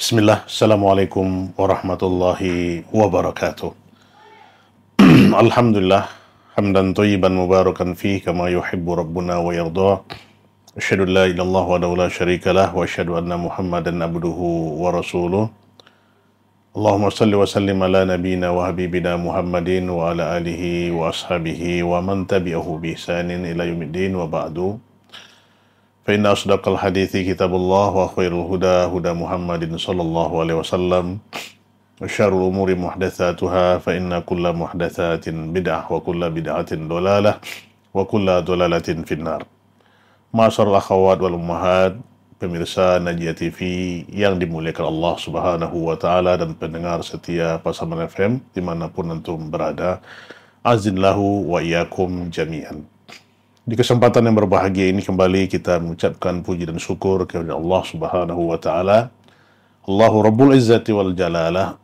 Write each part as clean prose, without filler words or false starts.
Bismillah, Assalamualaikum warahmatullahi wabarakatuh. Alhamdulillah, hamdan thayyiban mubarakan fihi kama yuhibbu rabbuna wa yardah. Asyhadu an la ilaha illallah wahdahu la syarika lah wa asyhadu anna Muhammadan abduhu wa rasuluh. Allahumma salli wa sallim ala nabiyyina wa habibina Muhammadin wa ala alihi wa ashabihi wa man tabi'ahu bi ihsanin ila yaumiddin wa ba'du. Fa inna asdaqal hadithi kitabullah wa khairul huda huda Muhammadin sallallahu alaihi wasallam wa syarrul umuri muhdatsatuha fa inna kulla muhdatsatin bid'ah wa kulla bid'atin dhalalah wa kulla dhalalatin finnar. Ma'asyiral akhawat wal ummahat, pemirsa Najiyah TV yang dimuliakan Allah Subhanahu wa taala dan pendengar setia Pasaman FM dimanapun antum berada, azinlahu wa iyyakum jami'an. Di kesempatan yang berbahagia ini kembali kita mengucapkan puji dan syukur kepada Allah Subhanahu wa taala, Allahu Rabbul Izzati wal Jalalah,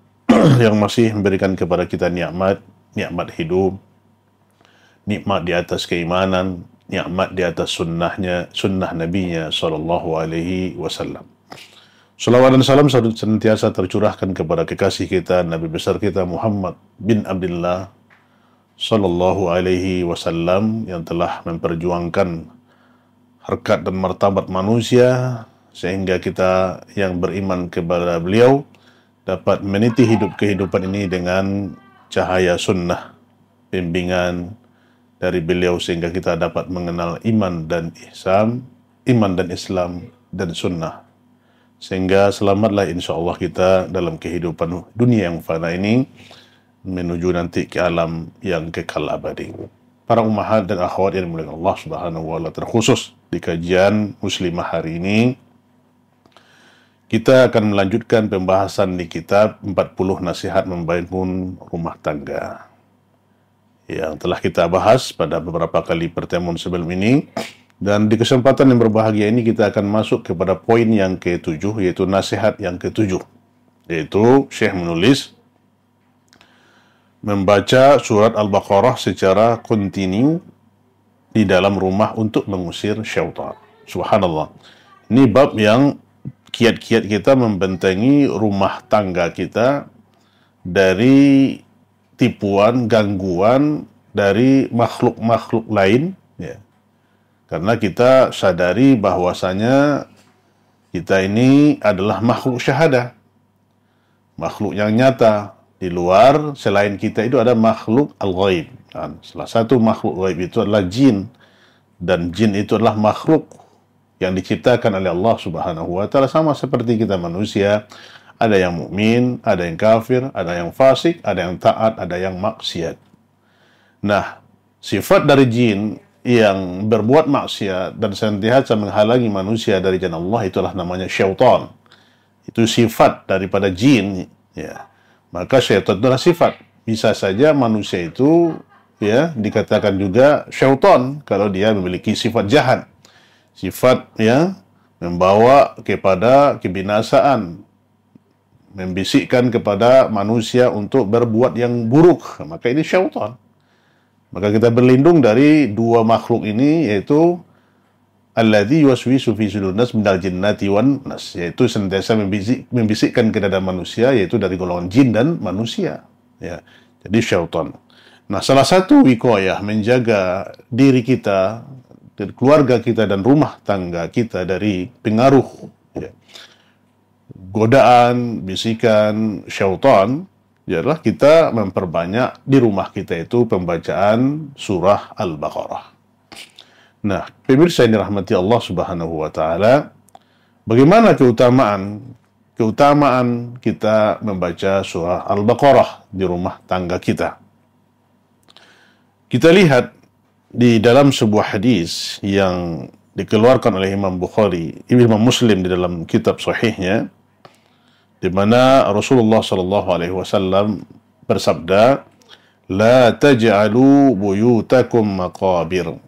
yang masih memberikan kepada kita nikmat hidup, nikmat di atas keimanan, nikmat di atas sunnah Nabi-Nya sallallahu alaihi wasallam. Salawat dan salam senantiasa tercurahkan kepada kekasih kita, Nabi besar kita Muhammad bin Abdullah sallallahu alaihi wasallam, yang telah memperjuangkan harkat dan martabat manusia sehingga kita yang beriman kepada beliau dapat meniti hidup kehidupan ini dengan cahaya sunnah, bimbingan dari beliau, sehingga kita dapat mengenal iman dan ihsan, iman dan Islam dan sunnah, sehingga selamatlah insyaallah kita dalam kehidupan dunia yang fana ini menuju nanti ke alam yang kekal abadi. Para ummahat dan akhwat yang dimuliakan Allah Subhanahu wa taala, terkhusus di kajian muslimah hari ini kita akan melanjutkan pembahasan di kitab 40 nasihat membangun rumah tangga yang telah kita bahas pada beberapa kali pertemuan sebelum ini. Dan di kesempatan yang berbahagia ini kita akan masuk kepada poin yang ke-7, yaitu nasihat yang ke-7, yaitu Syekh menulis membaca surat Al-Baqarah secara kontinu di dalam rumah untuk mengusir syaitan. Subhanallah. Ini bab yang kiat-kiat kita membentengi rumah tangga kita dari tipuan, gangguan dari makhluk-makhluk lain, ya. Karena kita sadari bahwasanya kita ini adalah makhluk syahadah, makhluk yang nyata. Di luar selain kita itu ada makhluk al-ghaib. Salah satu makhluk ghaib itu adalah jin, dan jin itu adalah makhluk yang diciptakan oleh Allah Subhanahu wa taala, sama seperti kita manusia. Ada yang mukmin, ada yang kafir, ada yang fasik, ada yang taat, ada yang maksiat. Nah, sifat dari jin yang berbuat maksiat dan senantiasa menghalangi manusia dari jalan Allah, itulah namanya syaitan. Itu sifat daripada jin, ya. Maka syaitan adalah sifat. Bisa saja manusia itu, ya, dikatakan juga syaitan kalau dia memiliki sifat jahat, sifat yang membawa kepada kebinasaan, membisikkan kepada manusia untuk berbuat yang buruk, maka ini syaitan. Maka kita berlindung dari dua makhluk ini, yaitu alladzi yuwaswisu fi sudurin nas minal jinnati wan nas, yaitu senantiasa membisikkan ke dada manusia, yaitu dari golongan jin dan manusia, ya. Jadi syaitan. Nah, salah satu wiqayah menjaga diri kita, keluarga kita dan rumah tangga kita dari pengaruh, ya, godaan, bisikan syaitan, ialah kita memperbanyak di rumah kita itu pembacaan surah Al-Baqarah. Nah, pemirsa yang dirahmati Allah Subhanahu wa taala, bagaimana keutamaan kita membaca surah Al-Baqarah di rumah tangga kita? Kita lihat di dalam sebuah hadis yang dikeluarkan oleh Imam Bukhari, Imam Muslim di dalam kitab sahihnya, di mana Rasulullah sallallahu alaihi wasallam bersabda, "La taj'alu buyutakum maqabir.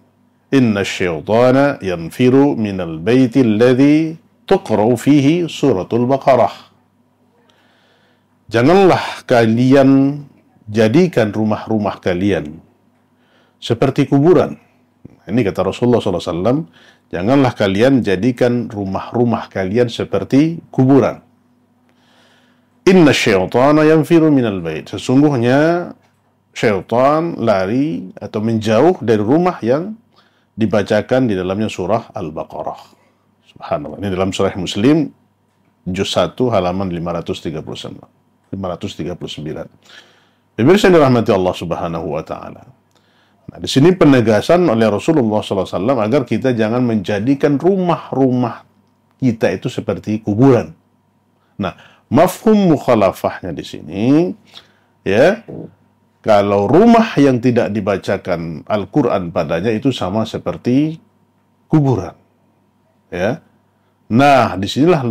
Inna syaitana yanfiru minal baiti alladhi tuqra'u fihi suratul Baqarah." Janganlah kalian jadikan rumah-rumah kalian seperti kuburan. Ini kata Rasulullah SAW, janganlah kalian jadikan rumah-rumah kalian seperti kuburan. Inna syaitana yanfiru minal bait. Sesungguhnya syaitan lari atau menjauh dari rumah yang dibacakan di dalamnya surah Al-Baqarah. Subhanallah. Ini dalam surah Muslim juz 1 halaman 539. Pemirsa yang dirahmati Allah Subhanahu wa taala. Nah, di sini penegasan oleh Rasulullah SAW agar kita jangan menjadikan rumah-rumah kita itu seperti kuburan. Nah, mafhum mukhalafahnya di sini, ya, kalau rumah yang tidak dibacakan Al-Quran padanya itu sama seperti kuburan, ya. Nah, disinilah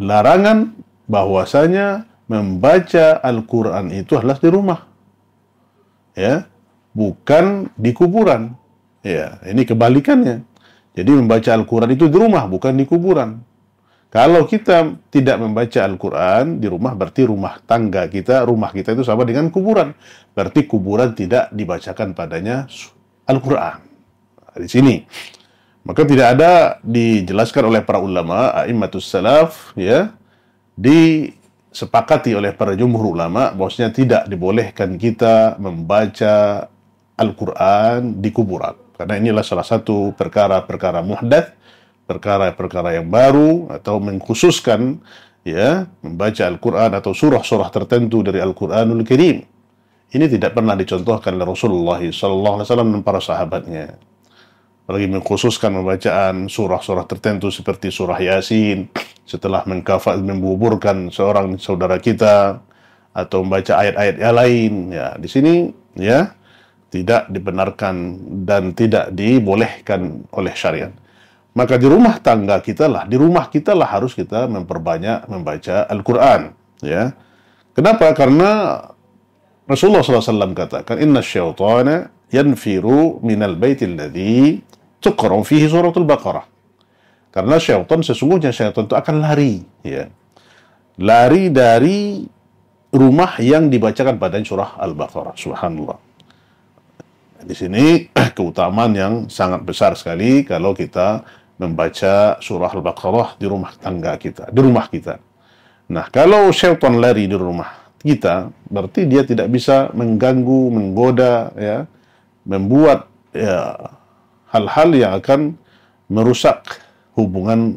larangan bahwasanya membaca Al-Quran itu adalah di rumah, ya, bukan di kuburan. Ya, ini kebalikannya. Jadi membaca Al-Quran itu di rumah, bukan di kuburan. Kalau kita tidak membaca Al-Quran di rumah, berarti rumah kita itu sama dengan kuburan. Berarti kuburan tidak dibacakan padanya Al-Quran. Di sini. Maka tidak ada dijelaskan oleh para ulama, a'immatus salaf, ya, disepakati oleh para jumhur ulama bahwasanya tidak dibolehkan kita membaca Al-Quran di kuburan. Karena inilah salah satu perkara-perkara muhdats, perkara-perkara yang baru, atau mengkhususkan, ya, membaca Al-Quran atau surah-surah tertentu dari Al-Quranul Karim. Ini tidak pernah dicontohkan oleh Rasulullah SAW dan para sahabatnya. Apalagi mengkhususkan pembacaan surah-surah tertentu seperti surah Yasin setelah membuburkan seorang saudara kita, atau membaca ayat-ayat yang lain. Ya, di sini, ya, tidak dibenarkan dan tidak dibolehkan oleh syariat. Maka di rumah kita lah harus kita memperbanyak membaca Al-Quran. Ya. Kenapa? Karena Rasulullah SAW katakan, Inna syaitana yanfiru minal baitil ladzi tuqra'u fihi suratul Baqarah. Karena sesungguhnya syaitan itu akan lari. Ya. Lari dari rumah yang dibacakan pada surah Al-Baqarah. Subhanallah. Di sini keutamaan yang sangat besar sekali kalau kita membaca surah Al-Baqarah di rumah kita. Nah, kalau syaitan lari di rumah kita, berarti dia tidak bisa mengganggu, menggoda, ya, membuat, ya, hal-hal yang akan merusak hubungan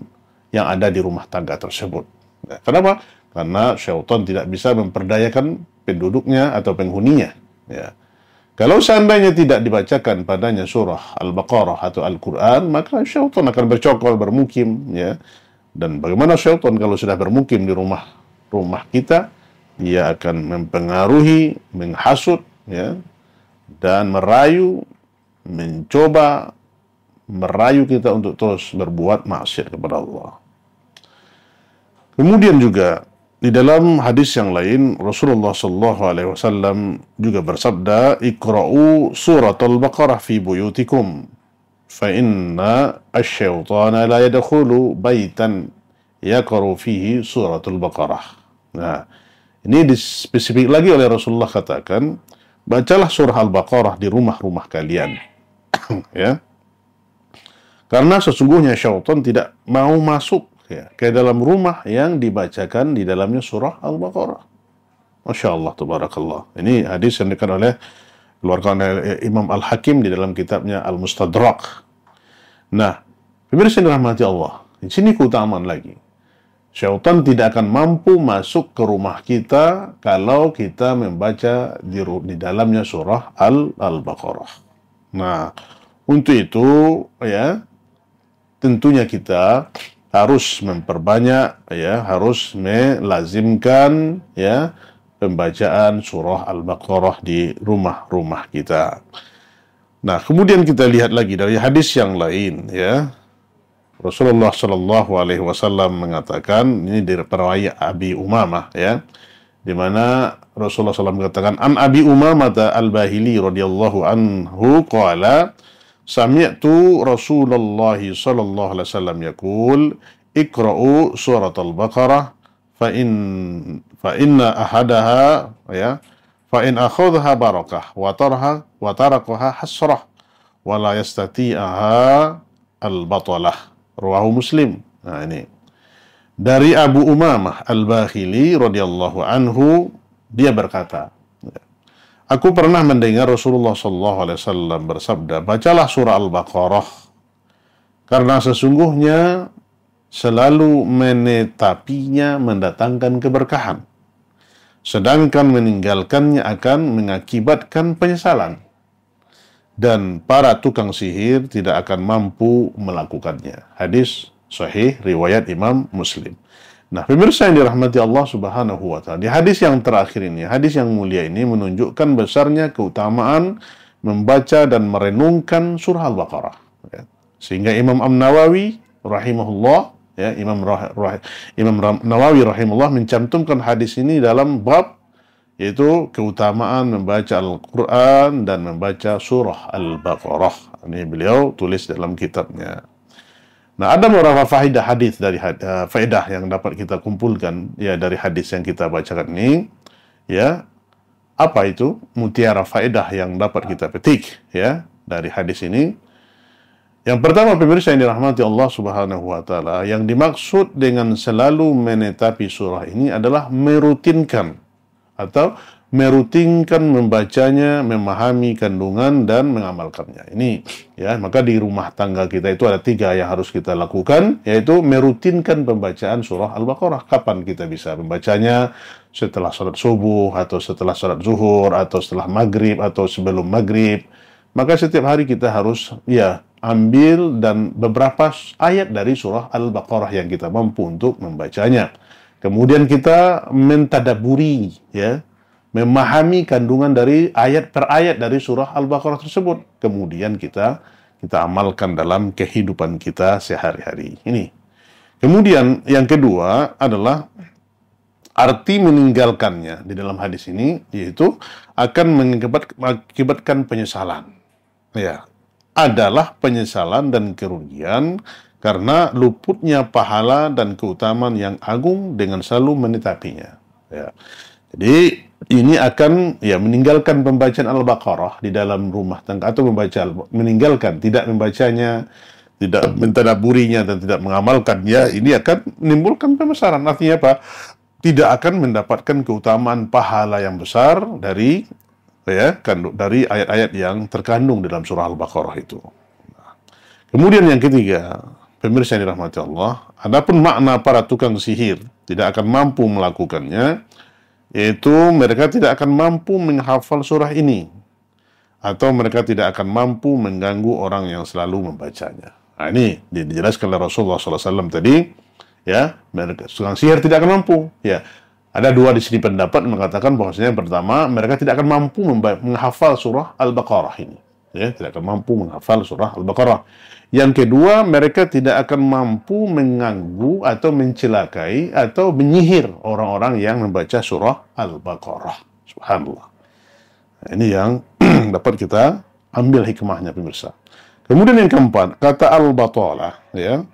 yang ada di rumah tangga tersebut. Nah, kenapa? Karena syaitan tidak bisa memperdayakan penduduknya atau penghuninya. Ya. Kalau seandainya tidak dibacakan padanya surah Al-Baqarah atau Al-Quran, maka syaitan akan bercokol, bermukim. Ya. Dan bagaimana syaitan kalau sudah bermukim di rumah kita, dia akan mempengaruhi, menghasut, ya, dan mencoba merayu kita untuk terus berbuat maksiat kepada Allah. Kemudian juga di dalam hadis yang lain, Rasulullah SAW juga bersabda, Iqra'u surat Al-Baqarah fi buyutikum, fa inna asy-syaitana la yadkhulu baitan yaqra'u fihi surat Al-Baqarah. Nah, ini dispesifik lagi oleh Rasulullah katakan, bacalah surah Al-Baqarah di rumah-rumah kalian. Ya. Karena sesungguhnya syaitan tidak mau masuk, ya, ke dalam rumah yang dibacakan di dalamnya surah Al-Baqarah. Masya Allah, tabarakallah. Ini hadis yang dikeluarkan oleh Imam Al-Hakim di dalam kitabnya Al-Mustadrak. Nah, pemirsa yang dirahmati Allah, di sini keutamaan lagi. Syaitan tidak akan mampu masuk ke rumah kita kalau kita membaca di dalamnya surah Al-Baqarah. Nah, untuk itu, ya, tentunya kita harus memperbanyak, ya, harus melazimkan, ya, pembacaan surah Al-Baqarah di rumah-rumah kita. Nah, kemudian kita lihat lagi dari hadis yang lain, ya. Rasulullah SAW mengatakan, ini dari riwayat Abi Umamah, ya, di mana Rasulullah SAW mengatakan, An Abi Umamah al-Bahili radhiyallahu anhu qala, Sami'tu Rasulullah sallallahu alaihi wasallam yaqul, Iqra'u surat Al-Baqarah fa inna ahadaha, ya, fa in akhadha barakah wa tarakaha hasrah wa la yastati'aha al-batalah. Rawahu Muslim. Nah, ini Dari Abu Umamah Al-Bakhili radhiyallahu anhu, dia berkata, aku pernah mendengar Rasulullah SAW bersabda, bacalah surah Al-Baqarah, karena sesungguhnya selalu menetapinya mendatangkan keberkahan, sedangkan meninggalkannya akan mengakibatkan penyesalan, dan para tukang sihir tidak akan mampu melakukannya. Hadis sahih riwayat Imam Muslim. Nah, pemirsa yang dirahmati Allah Subhanahu wa taala, di hadis yang terakhir ini, hadis yang mulia ini menunjukkan besarnya keutamaan membaca dan merenungkan surah Al-Baqarah. Ya. Sehingga Imam An-Nawawi rahimahullah, ya, Imam Nawawi rahimahullah mencantumkan hadis ini dalam bab, yaitu keutamaan membaca Al-Quran dan membaca surah Al-Baqarah. Ini beliau tulis dalam kitabnya. Nah, ada beberapa faedah hadis dari faedah yang dapat kita kumpulkan ya dari hadis yang kita bacakan ini. Ya, apa itu mutiara faedah yang dapat kita petik ya dari hadis ini? Yang pertama, pemirsa yang dirahmati Allah Subhanahu wa taala, yang dimaksud dengan selalu menetapi surah ini adalah merutinkan atau merutinkan membacanya, memahami kandungan dan mengamalkannya. Ini ya, maka di rumah tangga kita itu ada 3 yang harus kita lakukan, yaitu merutinkan pembacaan surah Al-Baqarah. Kapan kita bisa membacanya? Setelah salat subuh, atau setelah salat zuhur, atau setelah maghrib, atau sebelum maghrib. Maka setiap hari kita harus ya ambil dan beberapa ayat dari surah Al-Baqarah yang kita mampu untuk membacanya. Kemudian kita mentadaburi ya, memahami kandungan dari ayat per ayat dari surah Al-Baqarah tersebut. Kemudian kita amalkan dalam kehidupan kita sehari-hari. Ini. Kemudian yang kedua adalah arti meninggalkannya di dalam hadis ini, yaitu akan mengakibatkan penyesalan. Ya, adalah penyesalan dan kerugian karena luputnya pahala dan keutamaan yang agung dengan selalu menetapinya. Ya. Jadi ini akan ya meninggalkan pembacaan Al-Baqarah di dalam rumah tangga, atau meninggalkan, tidak membacanya, tidak mentadaburinya dan tidak mengamalkannya, ini akan menimbulkan penyesalan. Artinya apa? Tidak akan mendapatkan keutamaan pahala yang besar dari ya dari ayat-ayat yang terkandung dalam surah Al-Baqarah itu. Kemudian yang ketiga, pemirsa yang dirahmati Allah, adapun makna para tukang sihir tidak akan mampu melakukannya, yaitu mereka tidak akan mampu menghafal surah ini, atau mereka tidak akan mampu mengganggu orang yang selalu membacanya. Nah, ini dijelaskan oleh Rasulullah SAW tadi, ya, mereka tukang sihir tidak akan mampu. Ya, ada 2 di sini pendapat mengatakan bahwasanya pertama, mereka tidak akan mampu menghafal surah Al-Baqarah ini. Ya, tidak akan mampu menghafal surah Al-Baqarah. Yang kedua, mereka tidak akan mampu mengganggu atau mencelakai atau menyihir orang-orang yang membaca surah Al-Baqarah. Subhanallah. Nah, ini yang dapat kita ambil hikmahnya, pemirsa. Kemudian yang keempat, kata al-batalah, ya.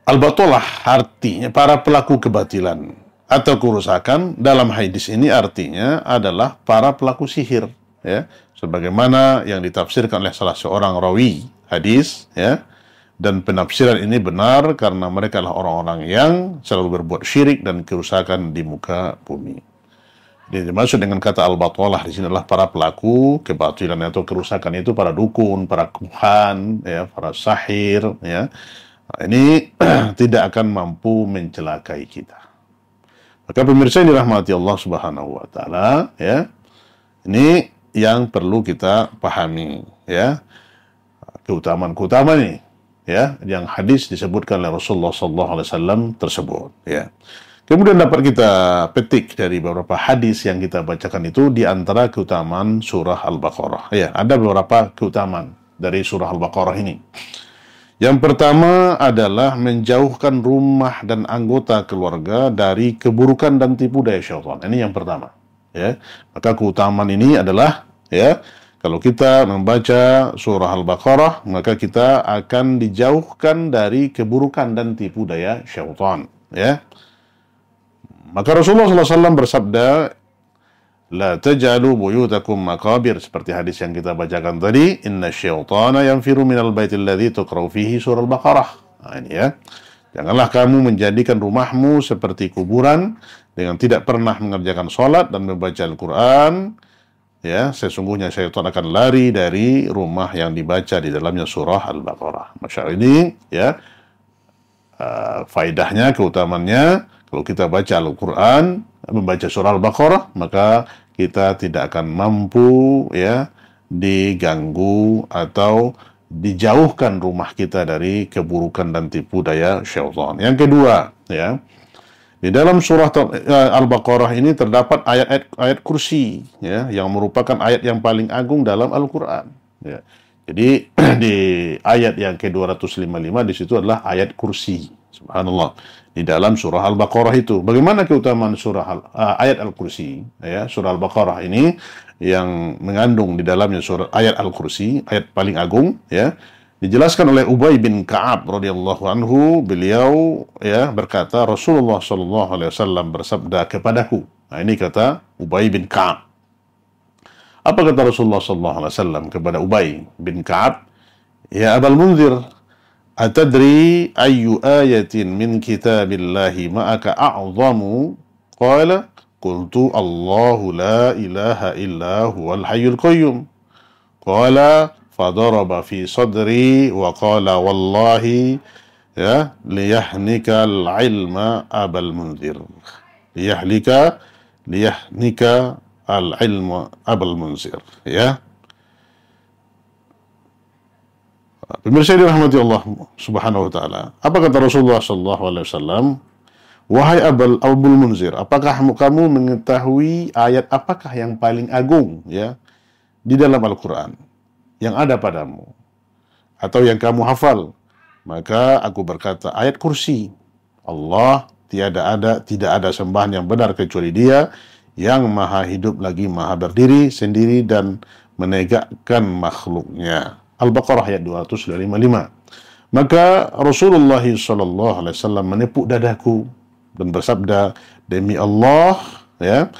Al-batalah artinya para pelaku kebatilan atau kerusakan. Dalam hadis ini artinya adalah para pelaku sihir, ya. Sebagaimana yang ditafsirkan oleh salah seorang rawi hadis, ya, dan penafsiran ini benar karena mereka adalah orang-orang yang selalu berbuat syirik dan kerusakan di muka bumi. Jadi dimaksud dengan kata al-batalah di sini adalah para pelaku kebatilan atau kerusakan, itu para dukun, para kuhan, ya, para sahir, ya. Nah, ini tidak akan mampu mencelakai kita. Maka pemirsa yang dirahmati Allah Subhanahu wa taala, ya, ini yang perlu kita pahami, ya, keutamaan ini, ya, yang hadis disebutkan oleh Rasulullah SAW tersebut, ya. Kemudian dapat kita petik dari beberapa hadis yang kita bacakan itu, di antara keutamaan surah Al-Baqarah, ya, ada beberapa keutamaan dari surah Al-Baqarah ini. Yang pertama adalah menjauhkan rumah dan anggota keluarga dari keburukan dan tipu daya syaitan. Ini yang pertama. Ya, maka keutamaan ini adalah, ya, kalau kita membaca surah Al-Baqarah, maka kita akan dijauhkan dari keburukan dan tipu daya syaitan. Ya, maka Rasulullah SAW bersabda, la taj'alu buyutakum maqabir, seperti hadis yang kita bacakan tadi, inna syaitana yanfiru minal baitil ladzi tuqra'u fihi surah Al-Baqarah. Nah, ini ya. Janganlah kamu menjadikan rumahmu seperti kuburan dengan tidak pernah mengerjakan sholat dan membaca Al-Quran. Ya, sesungguhnya syaitan akan lari dari rumah yang dibaca di dalamnya surah Al-Baqarah. Masya Allah, ini ya faedahnya, keutamannya, kalau kita baca Al-Quran, membaca surah Al-Baqarah, maka kita tidak akan mampu ya diganggu atau dijauhkan rumah kita dari keburukan dan tipu daya syaitan. Yang kedua, ya, di dalam surah Al-Baqarah ini terdapat ayat-ayat kursi, ya, yang merupakan ayat yang paling agung dalam Al-Quran. Ya. Jadi di ayat yang ke-255 di situ adalah ayat kursi. Subhanallah. Di dalam surah Al-Baqarah itu. Bagaimana keutamaan ayat Al-Kursi? Ya, surah Al-Baqarah ini yang mengandung di dalamnya surah ayat Al-Kursi, ayat paling agung, ya. Dijelaskan oleh Ubay bin Ka'ab radhiyallahu anhu, beliau ya berkata, Rasulullah sallallahu alaihi wasallam bersabda kepadaku. Nah, ini kata Ubay bin Ka'ab. Apa kata Rasulullah sallallahu alaihi wasallam kepada Ubay bin Ka'ab? Ya Abul Munzir, atadri ayyu ayatin min kitabillahi ma'aka a'zamu? Qala qultu Allahu la ilaha illa huwal hayyul qayyum. Qala fadaraba fi sadri wa qala wallahi ya liyahnika al-ilma Abul Munzir. Liyahnika al-ilma Abul Munzir, ya. Pemirsa yang dirahmati Allah Subhanahu wa taala. Apa kata Rasulullah sallallahu alaihi wasallam? Wahai Abul Munzir, apakah kamu mengetahui ayat apakah yang paling agung ya di dalam Al-Qur'an yang ada padamu atau yang kamu hafal? Maka aku berkata ayat kursi. Allah tidak ada sembahan yang benar kecuali Dia yang maha hidup lagi maha berdiri sendiri dan menegakkan makhluknya. Al-Baqarah ayat 255. Maka Rasulullah sallallahu alaihi wasallam menepuk dadaku dan bersabda, demi Allah, ya,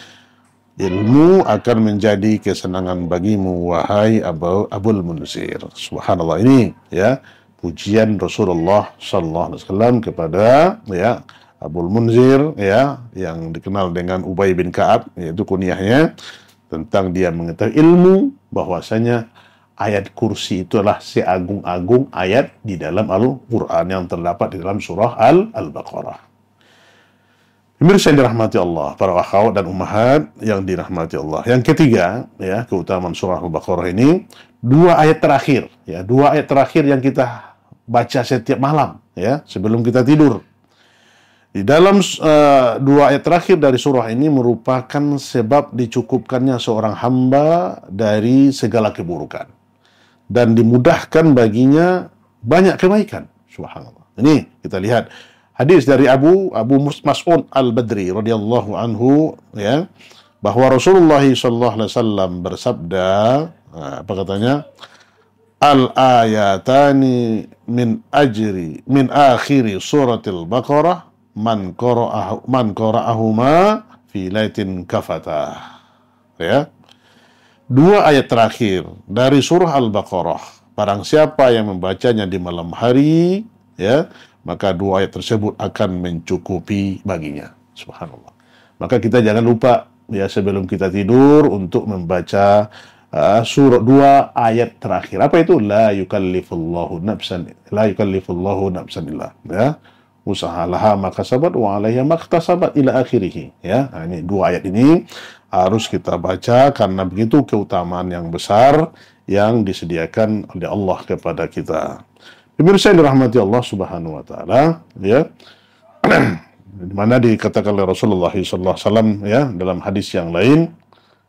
ilmu akan menjadi kesenangan bagimu wahai Abul Munzir. Subhanallah, ini ya pujian Rasulullah sallallahu alaihi wasallam kepada ya Abul Munzir, ya, yang dikenal dengan Ubay bin Ka'ab, yaitu kunyahnya, tentang dia mengetahui ilmu bahwasanya ayat kursi itu adalah seagung-agung ayat di dalam Al-Quran yang terdapat di dalam surah Al-Baqarah. Pemirsa yang dirahmati Allah, para akhwat dan ummahat yang dirahmati Allah. Yang ketiga, ya, keutamaan surah Al-Baqarah ini, dua ayat terakhir yang kita baca setiap malam, ya, sebelum kita tidur. Di dalam dua ayat terakhir dari surah ini merupakan sebab dicukupkannya seorang hamba dari segala keburukan dan dimudahkan baginya banyak kebaikan. Subhanallah. Ini kita lihat hadis dari Abu Mas'ud Al-Badri radhiyallahu anhu, ya, bahwa Rasulullah sallallahu alaihi wasallam bersabda, apa katanya? Al-ayatani min akhiri suratil Baqarah man qara'ahuma fi laitin kafatah. Ya. Dua ayat terakhir dari surah Al-Baqarah, barang siapa yang membacanya di malam hari, ya, maka dua ayat tersebut akan mencukupi baginya. Subhanallah. Maka kita jangan lupa, ya, sebelum kita tidur untuk membaca surah dua ayat terakhir. Apa itu? La yukallifullahu nafsan illa, ya. Usahalah maka sabat wa alaiha maktasabat ila akhirih, ya. Nah, ini dua ayat ini harus kita baca karena begitu keutamaan yang besar yang disediakan oleh Allah kepada kita. Pemirsa yang dirahmati Allah Subhanahu wa taala, ya. Di mana dikatakan oleh Rasulullah sallallahu alaihi wasallam, ya, dalam hadis yang lain,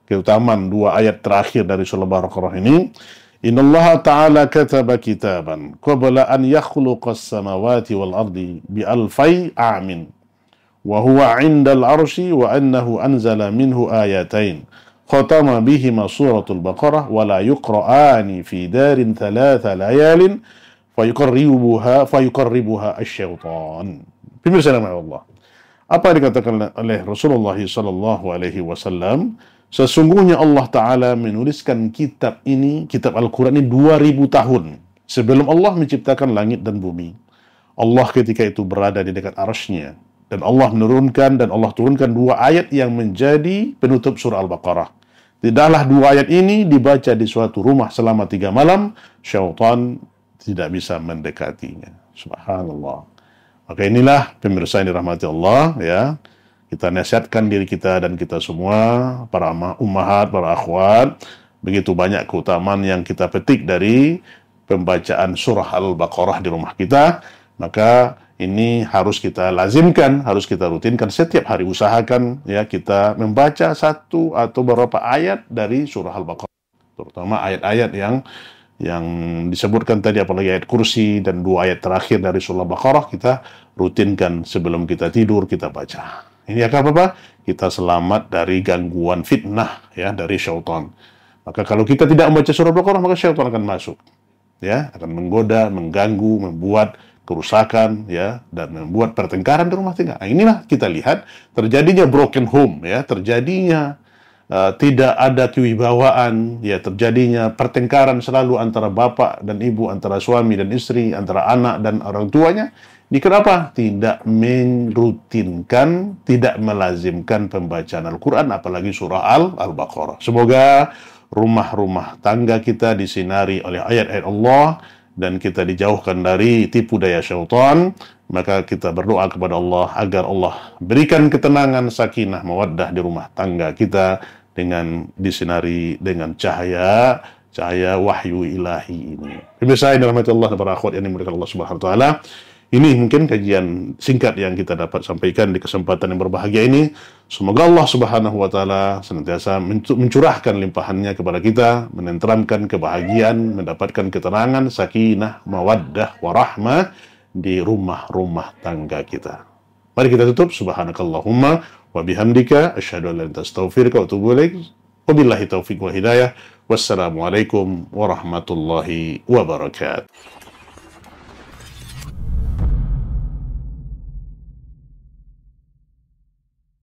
keutamaan dua ayat terakhir dari surah Al-Baqarah ini, innallaha ta'ala kataba kitaban qabla an yakhluqas samawati wal ardi bi alfai amin wa huwa 'indal arsy wa annahu anzala minhu ayatain khatama bihima suratul Baqarah wa la yuqra'ani fi darin thalatha layalin fayuqarribuha asy-syaitan. Pemirsa Allah, apa yang dikatakan oleh Rasulullah sallallahu alaihi wasallam? Sesungguhnya Allah Ta'ala menuliskan kitab ini, kitab Al-Quran ini 2000 tahun sebelum Allah menciptakan langit dan bumi. Allah ketika itu berada di dekat arasy-Nya, dan Allah turunkan 2 ayat yang menjadi penutup surah Al-Baqarah. Tidaklah 2 ayat ini dibaca di suatu rumah selama 3 malam, syaitan tidak bisa mendekatinya. Subhanallah. Maka inilah pemirsa yang dirahmati Allah, ya. Kita nasihatkan diri kita dan kita semua, para ummahat, para akhwat, begitu banyak keutamaan yang kita petik dari pembacaan surah Al-Baqarah di rumah kita, maka ini harus kita lazimkan, harus kita rutinkan setiap hari. Usahakan ya kita membaca 1 atau beberapa ayat dari surah Al-Baqarah, terutama ayat-ayat yang disebutkan tadi, apalagi ayat kursi dan 2 ayat terakhir dari surah Al-Baqarah, kita rutinkan sebelum kita tidur, kita baca. Ini akan apa? Kita selamat dari gangguan fitnah ya dari syaitan. Maka kalau kita tidak membaca surah Al-Baqarah, maka syaitan akan masuk, ya, akan menggoda, mengganggu, membuat kerusakan, ya, dan membuat pertengkaran di rumah tangga. Nah, inilah kita lihat terjadinya broken home, ya, terjadinya tidak ada kewibawaan, ya, terjadinya pertengkaran selalu antara bapak dan ibu, antara suami dan istri, antara anak dan orang tuanya. Ini kenapa? Tidak merutinkan, tidak melazimkan pembacaan Al-Quran, apalagi surah Al-Baqarah. Semoga rumah-rumah tangga kita disinari oleh ayat-ayat Allah, dan kita dijauhkan dari tipu daya syaitan. Maka kita berdoa kepada Allah agar Allah berikan ketenangan, sakinah, mawaddah di rumah tangga kita dengan disinari dengan cahaya wahyu ilahi ini. Pemirsa yang dirahmati Allah dan para akhwat yang dimuliakan Allah Subhanahu wa taala, ini mungkin kajian singkat yang kita dapat sampaikan di kesempatan yang berbahagia ini. Semoga Allah Subhanahu wa taala senantiasa mencurahkan limpahannya kepada kita, menenteramkan kebahagiaan, mendapatkan ketenangan, sakinah, mawaddah, warahmah di rumah-rumah tangga kita. Mari kita tutup. Subhanakallahumma wa bihamdika asyhadu an la ilaha illa anta astaghfiruka wa atubu ilaik. Wabillahi taufiq wal hidayah. Wassalamualaikum warahmatullahi wabarakatuh.